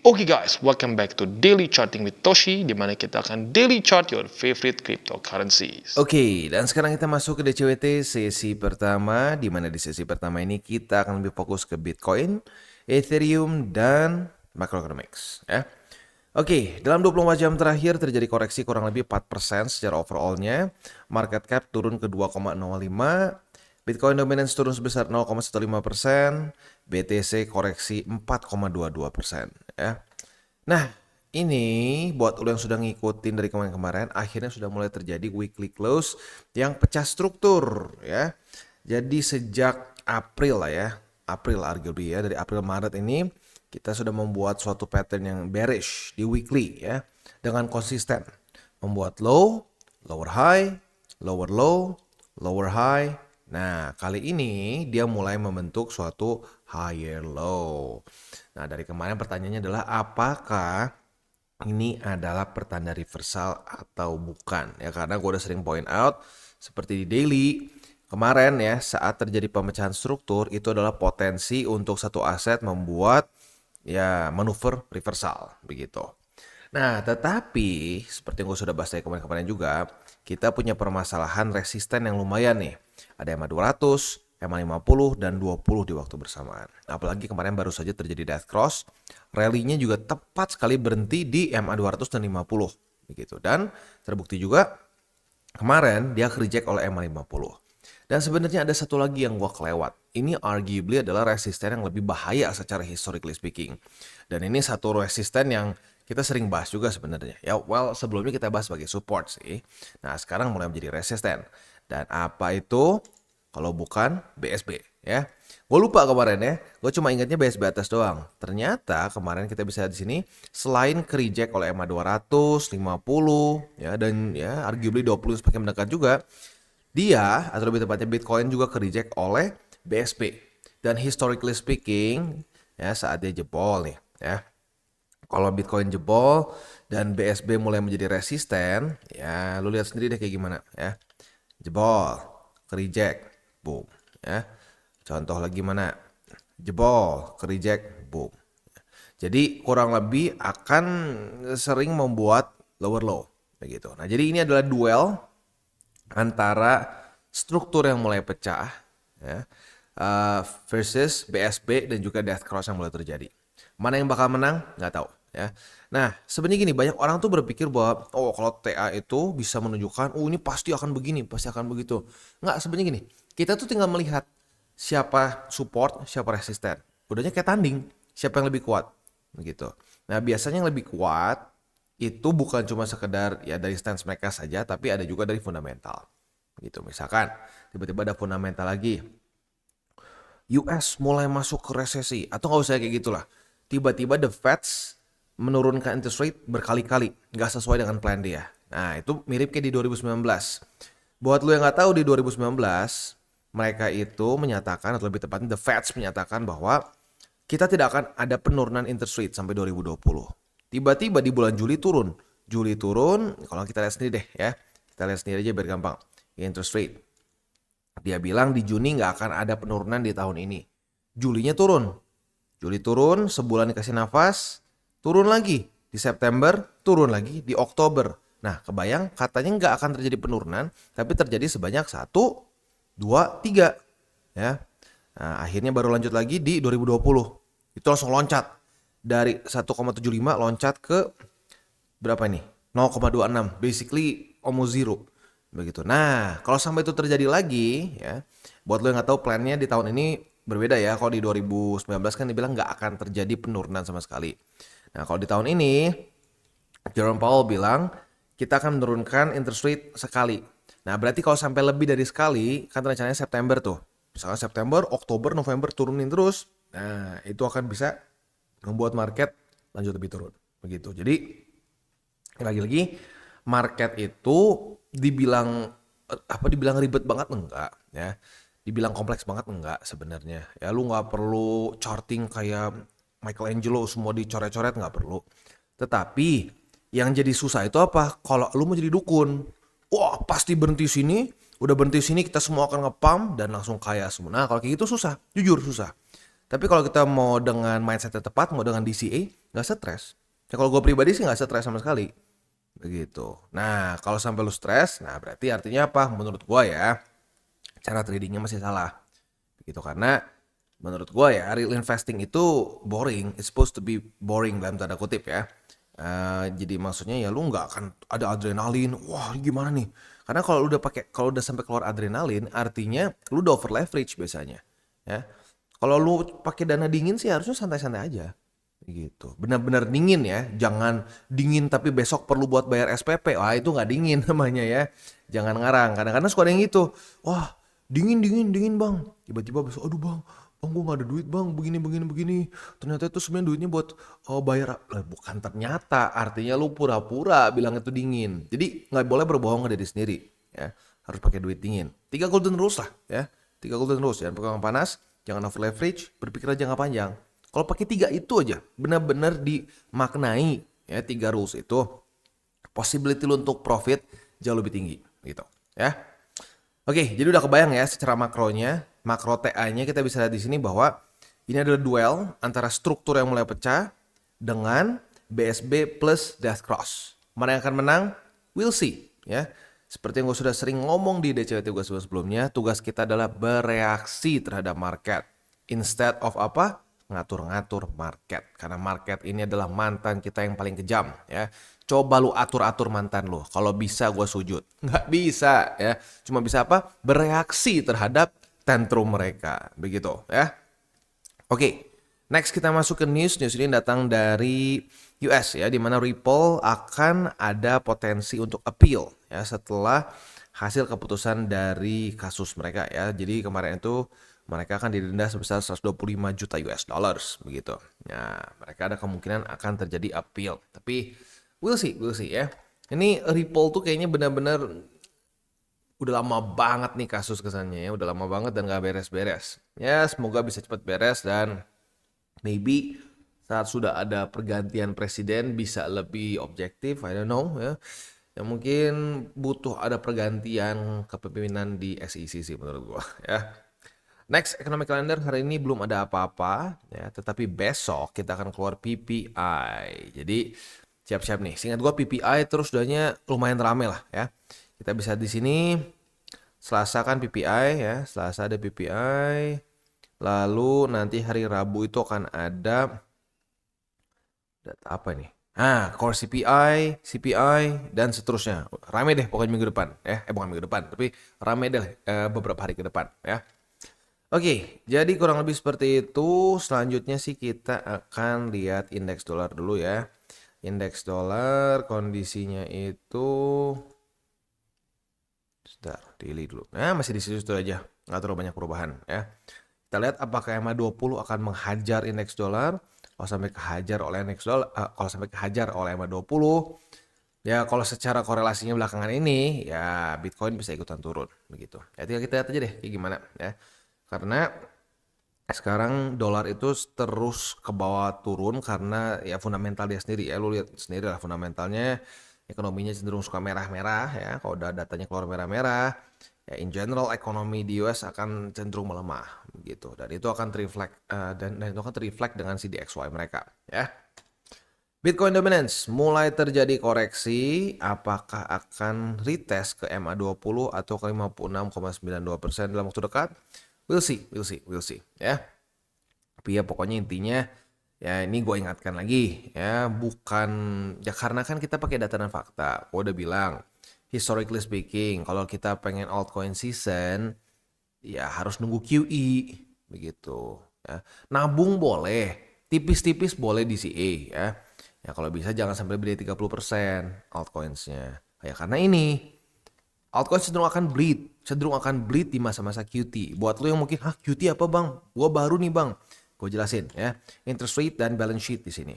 Oke guys, welcome back to Daily Charting with Toshi, di mana kita akan daily chart your favorite cryptocurrencies. Oke, dan sekarang kita masuk ke DCWT sesi pertama, di mana di sesi pertama ini kita akan lebih fokus ke Bitcoin, Ethereum, dan macroeconomics. Ya. Oke, dalam 24 jam terakhir terjadi koreksi kurang lebih 4% secara overallnya. Market cap turun ke 2,05%, Bitcoin dominance turun sebesar 0,15%, BTC koreksi 4,22%. Ya. Nah, ini buat lo yang sudah ngikutin dari kemarin-kemarin, akhirnya sudah mulai terjadi weekly close yang pecah struktur ya. Jadi sejak April lah ya, April arguably ya, dari April Maret ini kita sudah membuat suatu pattern yang bearish di weekly ya, dengan konsisten membuat low, lower high, lower low, lower high. Nah, kali ini dia mulai membentuk suatu higher low. Nah, dari kemarin pertanyaannya adalah apakah ini adalah pertanda reversal atau bukan? Ya, karena gue udah sering point out seperti di daily kemarin ya, saat terjadi pemecahan struktur itu adalah potensi untuk satu aset membuat ya manuver reversal begitu. Nah, tetapi seperti yang gue sudah bahas dari kemarin-kemarin juga, kita punya permasalahan resisten yang lumayan nih. Ada EMA 200, EMA 50, dan 20 di waktu bersamaan. Apalagi kemarin baru saja terjadi death cross, rally-nya juga tepat sekali berhenti di EMA 200 dan 50. Begitu. Dan terbukti juga kemarin dia reject oleh EMA 50. Dan sebenarnya ada satu lagi yang gue kelewat. Ini arguably adalah resisten yang lebih bahaya secara historically speaking. Dan ini satu resisten yang kita sering bahas juga sebenarnya. Ya, well, sebelumnya kita bahas sebagai support sih. Nah, sekarang mulai menjadi resisten. Dan apa itu? Kalau bukan BSB ya. Gue lupa kemarin ya. Gue cuma ingatnya BSB atas doang. Ternyata kemarin kita bisa di sini selain reject oleh EMA 200, 50 ya, dan ya arguably 20 semakin mendekat juga. Dia atau lebih tepatnya Bitcoin juga reject oleh BSB. Dan historically speaking ya, saat dia jebol nih ya. Kalau Bitcoin jebol dan BSB mulai menjadi resisten, ya lu lihat sendiri deh kayak gimana ya. Jebol, reject, boom ya. Contoh lagi mana? Jebol, reject, boom. Jadi kurang lebih akan sering membuat lower low begitu. Nah, jadi ini adalah duel antara struktur yang mulai pecah ya, versus BSB dan juga death cross yang mulai terjadi. Mana yang bakal menang? Nggak tahu ya. Nah, sebenarnya gini, banyak orang tuh berpikir bahwa oh kalau TA itu bisa menunjukkan oh ini pasti akan begini, pasti akan begitu. Nggak, sebenarnya gini, kita tuh tinggal melihat siapa support, siapa resisten. Udahnya kayak tanding, siapa yang lebih kuat begitu. Nah, biasanya yang lebih kuat itu bukan cuma sekedar ya dari stance mereka saja, tapi ada juga dari fundamental. Gitu, misalkan tiba-tiba ada fundamental lagi. US mulai masuk ke resesi atau nggak usah kayak gitulah. Tiba-tiba the Feds menurunkan interest rate berkali-kali, nggak sesuai dengan plan dia. Nah, itu mirip kayak di 2019. Buat lu yang nggak tahu, di 2019 mereka itu menyatakan, atau lebih tepatnya the Feds menyatakan bahwa kita tidak akan ada penurunan interest rate sampai 2020. Tiba-tiba di bulan Juli turun. Juli turun, kalau kita lihat sendiri deh ya. Kita lihat sendiri aja biar gampang. Interest rate. Dia bilang di Juni nggak akan ada penurunan di tahun ini. Julinya turun. Juli turun, sebulan dikasih nafas, turun lagi. Di September, turun lagi. Di Oktober. Nah, kebayang katanya nggak akan terjadi penurunan, tapi terjadi sebanyak 1, 2, 3. Ya. Nah, akhirnya baru lanjut lagi di 2020. Itu langsung loncat. Dari 1,75 loncat ke berapa ini? 0,26. Basically almost zero. Begitu. Nah, kalau sampai itu terjadi lagi ya, buat lo yang nggak tahu plannya di tahun ini berbeda ya. Kalau di 2019 kan dibilang nggak akan terjadi penurunan sama sekali. Nah, kalau di tahun ini Jerome Powell bilang kita akan menurunkan interest rate sekali. Nah, berarti kalau sampai lebih dari sekali, kan rencananya September tuh. Misalnya September, Oktober, November turunin terus. Nah, itu akan bisa membuat market lanjut lebih turun. Begitu. Jadi, lagi-lagi market itu dibilang dibilang ribet banget enggak ya. Dibilang kompleks banget enggak sebenarnya. Ya lu nggak perlu charting kayak Michelangelo semua dicoret-coret, nggak perlu. Tetapi yang jadi susah itu apa? Kalau lu mau jadi dukun, wah pasti berhenti sini, udah berhenti sini kita semua akan ngepump dan langsung kaya semua. Nah kalau kayak gitu susah, jujur susah. Tapi kalau kita mau dengan mindset yang tepat, mau dengan DCA, nggak stres. Ya kalau gue pribadi sih nggak stres sama sekali. Begitu. Nah, kalau sampai lu stres, nah berarti artinya apa? Menurut gue ya, cara tradingnya masih salah. Begitu, karena menurut gue ya, real investing itu boring. It's supposed to be boring dalam tanda kutip ya. Jadi maksudnya ya lu nggak akan ada adrenalin. Wah, gimana nih? Karena kalau udah sampai keluar adrenalin, artinya lu udah over leverage biasanya. Ya. Kalau lu pakai dana dingin sih harusnya santai-santai aja. Gitu. Benar-benar dingin ya. Jangan dingin tapi besok perlu buat bayar SPP. Wah, itu nggak dingin namanya ya. Jangan ngarang. Kadang-kadang suka ada yang gitu. Wah, dingin bang. Tiba-tiba besok, aduh bang gue gak ada duit bang, begini. Ternyata itu sebenarnya duitnya buat bayar. Bukan ternyata, artinya lu pura-pura bilang itu dingin. Jadi nggak boleh berbohong ke diri sendiri. Ya, harus pakai duit dingin. 3 golden rules lah ya. 3 golden rules, jangan pegang panas, jangan over leverage, berpikir jangka panjang. Kalau pakai 3 itu aja, benar-benar dimaknai ya, 3 rules itu, possibility lu untuk profit jauh lebih tinggi gitu ya. Oke, jadi udah kebayang ya secara makronya, makro TA-nya kita bisa lihat di sini bahwa ini adalah duel antara struktur yang mulai pecah dengan BSB plus Death Cross. Mana yang akan menang? We'll see ya. Seperti yang gue sudah sering ngomong di DCWT gue sebelumnya, tugas kita adalah bereaksi terhadap market instead of apa? Ngatur-ngatur market. Karena market ini adalah mantan kita yang paling kejam ya. Coba lu atur-atur mantan lu. Kalau bisa gue sujud. Nggak bisa ya. Cuma bisa apa? Bereaksi terhadap tantrum mereka. Begitu ya. Oke. Next kita masuk ke news. News ini datang dari US ya. Dimana Ripple akan ada potensi untuk appeal ya. Setelah hasil keputusan dari kasus mereka ya. Jadi kemarin itu mereka akan didenda sebesar 125 juta US dollars begitu. Nah, mereka ada kemungkinan akan terjadi appeal. Tapi we'll see ya. Ini Ripple tuh kayaknya benar-benar udah lama banget nih kasus kesannya ya. Udah lama banget dan gak beres-beres. Ya, semoga bisa cepat beres dan maybe saat sudah ada pergantian presiden bisa lebih objektif. I don't know ya. Ya mungkin butuh ada pergantian kepemimpinan di SEC sih menurut gua ya. Next economic calendar hari ini belum ada apa-apa ya, tetapi besok kita akan keluar PPI. Jadi siap-siap nih. Seingat gua PPI terus udahnya lumayan rame lah ya. Kita bisa di sini Selasa kan PPI ya, Selasa ada PPI. Lalu nanti hari Rabu itu akan ada data apa nih? Core CPI, CPI dan seterusnya. Rame deh pokoknya minggu depan ya. Bukan minggu depan, tapi rame deh beberapa hari ke depan ya. Oke, jadi kurang lebih seperti itu. Selanjutnya sih kita akan lihat indeks dolar dulu ya. Indeks dolar kondisinya itu sebentar, daily dulu. Nah, masih di situ aja. Nggak terlalu banyak perubahan ya. Kita lihat apakah MA20 akan menghajar indeks dolar. Kalau sampai kehajar oleh indeks dolar, kalau sampai kehajar oleh MA20, ya kalau secara korelasinya belakangan ini, ya Bitcoin bisa ikutan turun begitu. Ya tinggal kita lihat aja deh kayak gimana ya. Karena sekarang dolar itu terus ke bawah turun karena ya fundamental dia sendiri ya. Lu lihat sendiri lah fundamentalnya, ekonominya cenderung suka merah-merah ya. Kalau udah datanya keluar merah-merah, ya in general ekonomi di US akan cenderung melemah gitu. Dan itu akan terreflect dan itu akan terreflect dengan CDXY mereka ya. Bitcoin dominance mulai terjadi koreksi, apakah akan retest ke MA20 atau ke 56,92% dalam waktu dekat? We'll see ya. Tapi ya pokoknya intinya ya ini gue ingatkan lagi ya, bukan ya karena kan kita pakai data dan fakta. Gue udah bilang historically speaking kalau kita pengen altcoin season ya harus nunggu QE begitu ya. Nabung boleh, tipis-tipis boleh DCA ya. Ya kalau bisa jangan sampai beli 30% altcoinsnya. Ya karena ini altcoin cenderung akan bleed di masa-masa QT. Buat lo yang mungkin, QT apa bang? Gua baru nih bang. Gue jelasin ya. Interest rate dan balance sheet di sini.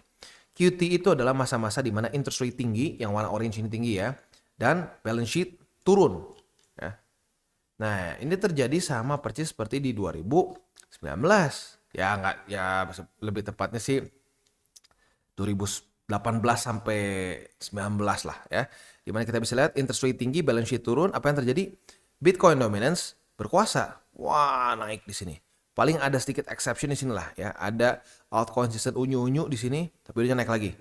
QT itu adalah masa-masa di mana interest rate tinggi, yang warna orange ini tinggi ya, dan balance sheet turun. Ya. Nah ini terjadi sama persis seperti di 2019. Ya nggak, ya lebih tepatnya sih 2018 sampai 19 lah ya. Dimana kita bisa lihat interest rate tinggi, balance sheet turun, apa yang terjadi? Bitcoin dominance berkuasa. Wah, naik di sini. Paling ada sedikit exception di sini lah ya. Ada altcoin season unyu-unyu di sini, tapi dia naik lagi.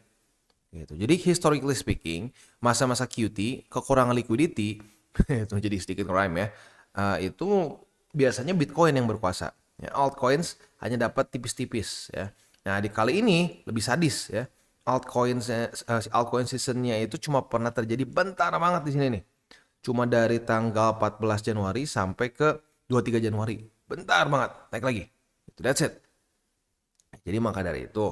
Gitu. Jadi historically speaking, masa-masa QT, kekurangan liquidity, itu jadi sedikit rhyme ya. Itu biasanya Bitcoin yang berkuasa. Ya, altcoins hanya dapat tipis-tipis ya. Nah, di kali ini lebih sadis ya. Altcoin seasonnya itu cuma pernah terjadi bentar banget di sini nih. Cuma dari tanggal 14 Januari sampai ke 23 Januari. Bentar banget, naik lagi. That's it. Jadi maka dari itu,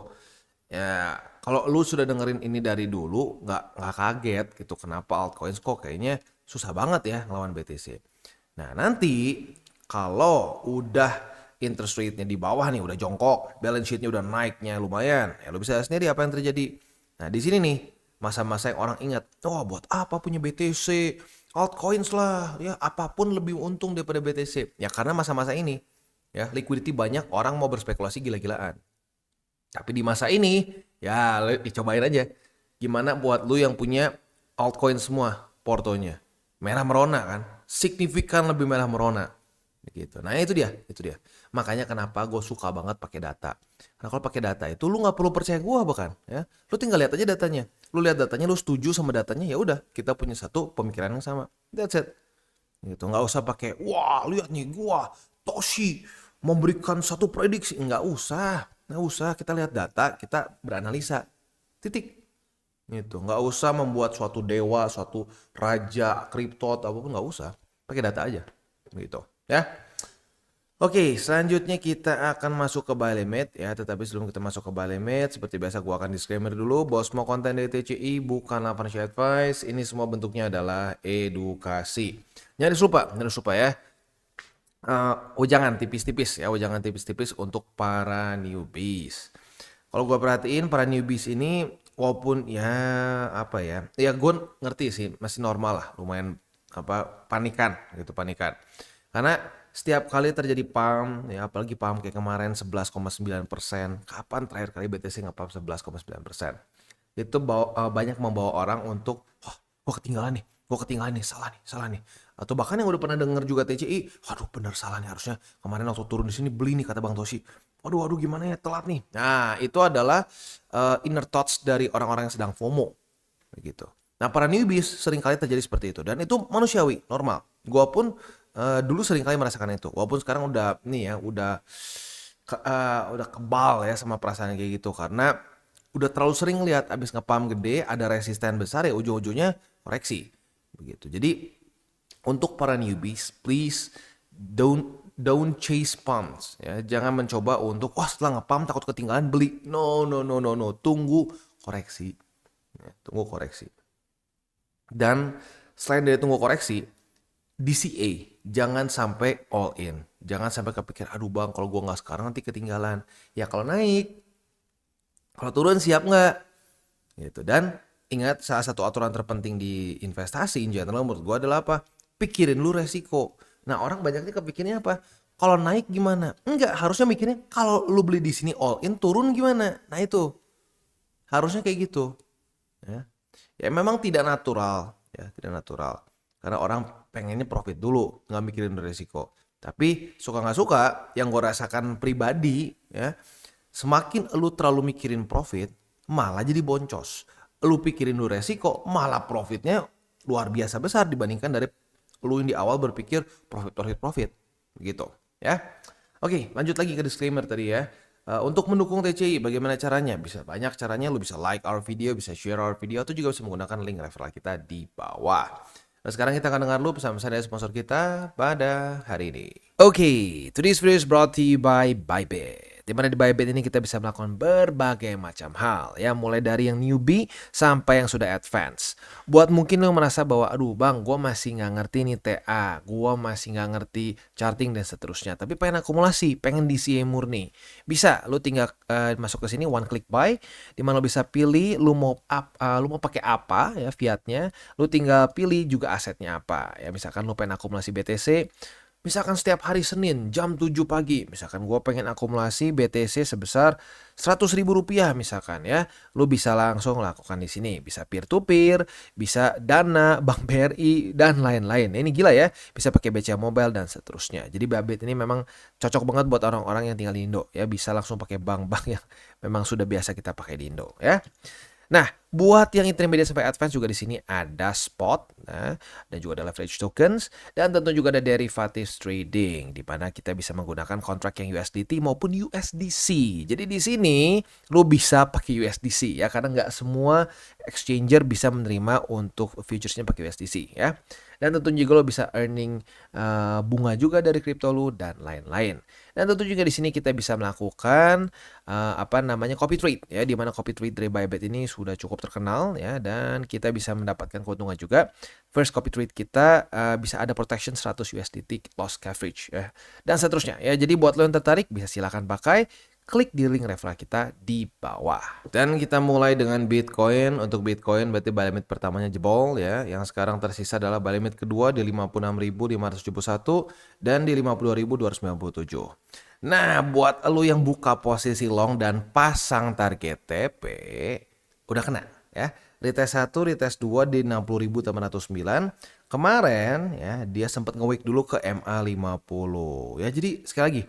ya kalau lu sudah dengerin ini dari dulu, nggak kaget gitu kenapa altcoins kok kayaknya susah banget ya ngelawan BTC. Nah nanti kalau udah interest rate-nya di bawah nih, udah jongkok, balance sheet-nya udah naiknya lumayan, ya lu bisa sendiri apa yang terjadi. Nah di sini nih masa-masa yang orang ingat, oh buat apa punya BTC, altcoins lah, ya apapun lebih untung daripada BTC. Ya karena masa-masa ini, ya liquidity banyak, orang mau berspekulasi gila-gilaan. Tapi di masa ini, ya dicobain aja. Gimana buat lu yang punya altcoin semua portonya. Merah merona kan. Signifikan lebih merah merona. Gitu. Nah itu dia. Makanya kenapa gue suka banget pakai data. Karena kalau pakai data itu lu nggak perlu percaya gue bahkan. Ya. Lu tinggal lihat aja datanya. Lu lihat datanya, lu setuju sama datanya, ya udah kita punya satu pemikiran yang sama. That's it. Gitu. Nggak usah pakai, wah lihat nih gua, Toshi memberikan satu prediksi. Nggak usah. Kita lihat data, kita beranalisa. Titik. Gitu. Nggak usah membuat suatu dewa, suatu raja, kripto, apapun nggak usah. Pakai data aja. Gitu. Ya. Oke, selanjutnya kita akan masuk ke buy limit ya. Tetapi sebelum kita masuk ke buy limit, seperti biasa gua akan disclaimer dulu bahwa semua konten dari TCI bukanlah financial advice. Ini semua bentuknya adalah edukasi. Nyaris lupa ya. Jangan tipis-tipis ya, jangan tipis-tipis untuk para newbies. Kalau gue perhatiin para newbies ini walaupun ya apa ya gue ngerti sih masih normal lah, lumayan panikan. Karena setiap kali terjadi pump ya, apalagi pump kayak kemarin 11,9%, kapan terakhir kali BTC nge-pump 11,9%? Itu banyak membawa orang untuk gue ketinggalan nih, salah nih. Atau bahkan yang udah pernah denger juga TCI, aduh bener salah nih, harusnya kemarin waktu turun di sini beli nih kata Bang Toshi. Waduh gimana ya, telat nih. Nah itu adalah inner thoughts dari orang-orang yang sedang FOMO begitu. Nah para newbies seringkali terjadi seperti itu dan itu manusiawi, normal. Gua pun dulu seringkali merasakan itu. Walaupun sekarang udah udah kebal ya sama perasaan kayak gitu karena udah terlalu sering lihat abis nge-pump gede ada resisten besar ya ujung-ujungnya koreksi begitu. Jadi untuk para newbies, please don't chase pumps ya. Jangan mencoba untuk setelah nge-pump takut ketinggalan beli. No. Tunggu koreksi. Ya, tunggu koreksi. Dan selain dari tunggu koreksi, DCA jangan sampai all in. Jangan sampai kepikir aduh bang kalau gua nggak sekarang nanti ketinggalan. Ya kalau naik, kalau turun siap nggak? Gitu. Dan ingat salah satu aturan terpenting di investasi in general menurut gue adalah apa? Pikirin lu resiko. Nah orang banyaknya kepikirnya apa? Kalau naik gimana? Enggak, harusnya mikirnya kalau lu beli di sini all in turun gimana? Nah itu harusnya kayak gitu. Ya memang tidak natural, ya tidak natural. Karena orang pengennya profit dulu, nggak mikirin resiko. Tapi suka nggak suka, yang gue rasakan pribadi, ya semakin lu terlalu mikirin profit, malah jadi boncos. Lu pikirin lu resiko, malah profitnya luar biasa besar dibandingkan dari lu yang di awal berpikir profit gitu ya. Oke, lanjut lagi ke disclaimer tadi ya. Untuk mendukung TCI bagaimana caranya? Bisa banyak caranya, lu bisa like our video, bisa share our video, atau juga bisa menggunakan link referral kita di bawah. Nah sekarang kita akan dengar dulu pesan-pesan dari sponsor kita pada hari ini. Oke, today's video is brought to you by Bybit. Dimana di Bybit ini kita bisa melakukan berbagai macam hal ya, mulai dari yang newbie sampai yang sudah advance. Buat mungkin lo merasa bahwa aduh bang gue masih nggak ngerti nih TA, gue masih nggak ngerti charting dan seterusnya, tapi pengen akumulasi, pengen DCA murni, bisa lo tinggal masuk ke sini one click buy, dimana lo bisa pilih lo mau pakai apa ya fiatnya, lo tinggal pilih juga asetnya apa ya, misalkan lo pengen akumulasi BTC, Misalkan setiap hari Senin jam 7 pagi, misalkan gue pengen akumulasi BTC sebesar 100 ribu rupiah misalkan ya. Lu bisa langsung lakukan di sini. Bisa peer to peer, bisa Dana, Bank BRI, dan lain-lain. Ini gila ya, bisa pakai BCA Mobile dan seterusnya. Jadi Bybit ini memang cocok banget buat orang-orang yang tinggal di Indo ya. Bisa langsung pakai bank-bank yang memang sudah biasa kita pakai di Indo ya. Nah, buat yang intermediate sampai advance juga di sini ada spot, nah, dan juga ada leverage tokens, dan tentu juga ada derivatives trading, di mana kita bisa menggunakan kontrak yang USDT maupun USDC. Jadi di sini lo bisa pakai USDC ya, karena nggak semua exchanger bisa menerima untuk futuresnya pakai USDC ya. Dan tentu juga lo bisa earning bunga juga dari kripto lo dan lain-lain. Dan tentu juga di sini kita bisa melakukan copy trade ya, di mana copy trade dari Bybit ini sudah cukup terkenal ya, dan kita bisa mendapatkan keuntungan juga. First copy trade kita bisa ada protection 100 USDT loss coverage ya, dan seterusnya ya. Jadi buat lo yang tertarik bisa silakan pakai. Klik di link referral kita di bawah. Dan kita mulai dengan Bitcoin. Untuk Bitcoin berarti buy limit pertamanya jebol ya. Yang sekarang tersisa adalah buy limit kedua di 56.571 dan di 52.297. Nah, buat lo yang buka posisi long dan pasang target TP, udah kena ya. Retest 1, retest 2 di 60.809. Kemarin ya dia sempat nge-wick dulu ke MA50 ya. Jadi sekali lagi,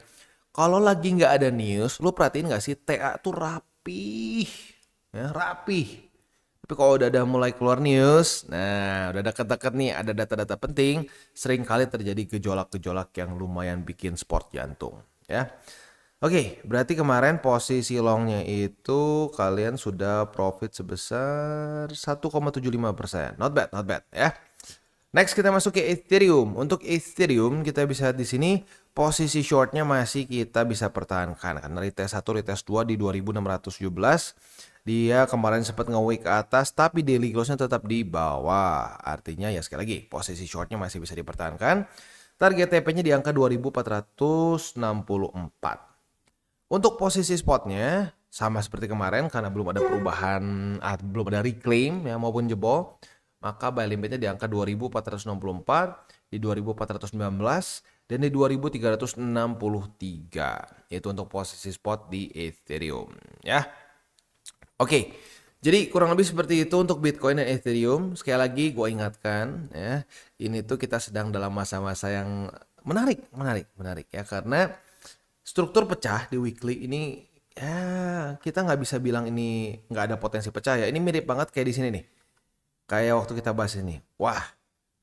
kalau lagi nggak ada news, lu perhatiin nggak sih TA tuh rapih, ya rapih. Tapi kalau udah mulai keluar news, nah udah deket-deket nih ada data-data penting, sering kali terjadi gejolak-gejolak yang lumayan bikin sport jantung, ya. Oke, berarti kemarin posisi longnya itu kalian sudah profit sebesar 1,75%. Not bad, not bad, ya. Next kita masuk ke Ethereum. Untuk Ethereum kita bisa di sini posisi shortnya masih kita bisa pertahankan karena retest 1, retest 2 di 2617. Dia kemarin sempat nge-wick ke atas tapi daily close-nya tetap di bawah. Artinya ya sekali lagi posisi shortnya masih bisa dipertahankan. Target TP-nya di angka 2464. Untuk posisi spotnya sama seperti kemarin karena belum ada perubahan, belum ada reclaim ya maupun jebol. Maka buy limitnya di angka 2464, di 2419, dan di 2363. Itu untuk posisi spot di Ethereum ya. Oke, jadi kurang lebih seperti itu untuk Bitcoin dan Ethereum. Sekali lagi gue ingatkan ya, ini tuh kita sedang dalam masa-masa yang menarik ya, karena struktur pecah di weekly ini ya kita nggak bisa bilang ini nggak ada potensi pecah ya. Ini mirip banget kayak di sini nih. Kayak waktu kita bahas ini, wah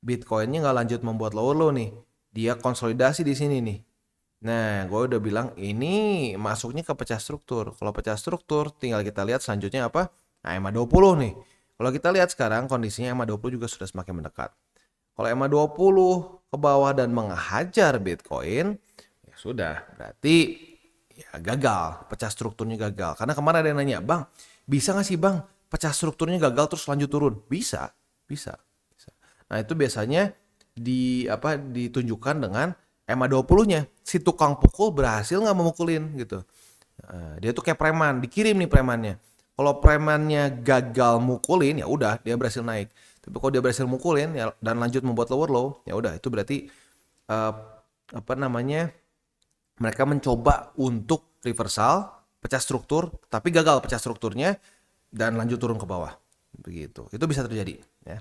Bitcoinnya nggak lanjut membuat lower low nih, dia konsolidasi di sini nih. Nah, gue udah bilang ini masuknya ke pecah struktur. Kalau pecah struktur, tinggal kita lihat selanjutnya apa? Nah, EMA20 nih. Kalau kita lihat sekarang kondisinya EMA20 juga sudah semakin mendekat. Kalau EMA20 ke bawah dan menghajar Bitcoin, ya sudah, berarti ya gagal, pecah strukturnya gagal. Karena kemarin ada yang nanya, Bang, bisa nggak sih Bang pecah strukturnya gagal terus lanjut turun? Bisa. Nah, itu biasanya ditunjukkan dengan EMA20-nya. Si tukang pukul berhasil nggak memukulin gitu. Dia tuh kayak preman, dikirim nih premannya. Kalau premannya gagal mukulin, ya udah dia berhasil naik. Tapi kalau dia berhasil mukulin ya, dan lanjut membuat lower low, ya udah itu berarti mereka mencoba untuk reversal, pecah struktur, tapi gagal pecah strukturnya dan lanjut turun ke bawah. Begitu. Itu bisa terjadi ya.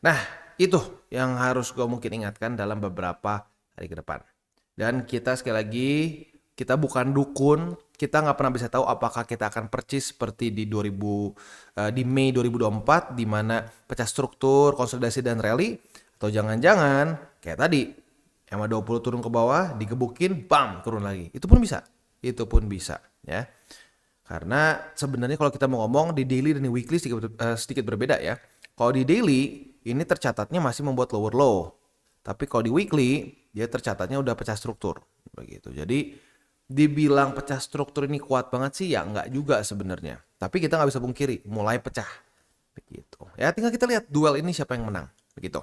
Nah, itu yang harus gue mungkin ingatkan dalam beberapa hari ke depan. Dan kita sekali lagi, kita bukan dukun, kita nggak pernah bisa tahu apakah kita akan purchase seperti di Mei 2024 di mana pecah struktur, konsolidasi dan rally, atau jangan-jangan kayak tadi EMA20 turun ke bawah, digebukin, bam, turun lagi. Itu pun bisa ya. Karena sebenarnya kalau kita mau ngomong di daily dan di weekly sedikit berbeda ya. Kalau di daily ini tercatatnya masih membuat lower low. Tapi kalau di weekly dia tercatatnya udah pecah struktur begitu. Jadi dibilang pecah struktur ini kuat banget sih ya enggak juga sebenarnya. Tapi kita nggak bisa pungkiri mulai pecah begitu. Ya tinggal kita lihat duel ini siapa yang menang begitu.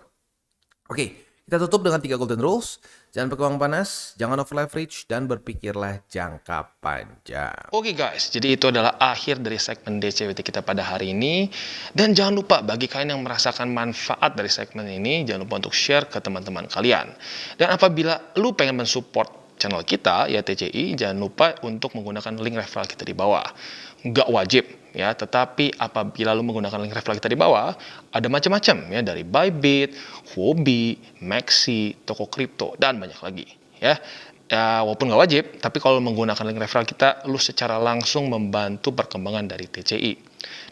Oke, Kita tutup dengan 3 golden rules. Jangan pakai uang panas, jangan over leverage, dan berpikirlah jangka panjang. Oke guys, jadi itu adalah akhir dari segmen DCWT kita pada hari ini. Dan jangan lupa bagi kalian yang merasakan manfaat dari segmen ini, jangan lupa untuk share ke teman-teman kalian. Dan apabila lu pengen mensupport channel kita, ya TCI, jangan lupa untuk menggunakan link referral kita di bawah. Nggak wajib, ya, tetapi apabila lu menggunakan link referral kita di bawah, ada macam-macam, ya, dari Bybit, Huobi, Maxi, toko kripto, dan banyak lagi, ya. Ya, walaupun nggak wajib, tapi kalau menggunakan link referral kita, lu secara langsung membantu perkembangan dari TCI.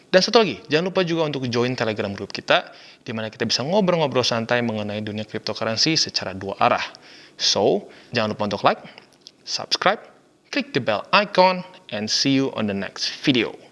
Dan satu lagi, jangan lupa juga untuk join Telegram group kita, di mana kita bisa ngobrol-ngobrol santai mengenai dunia cryptocurrency secara 2 arah. So, jangan lupa untuk like, subscribe, click the bell icon, and see you on the next video.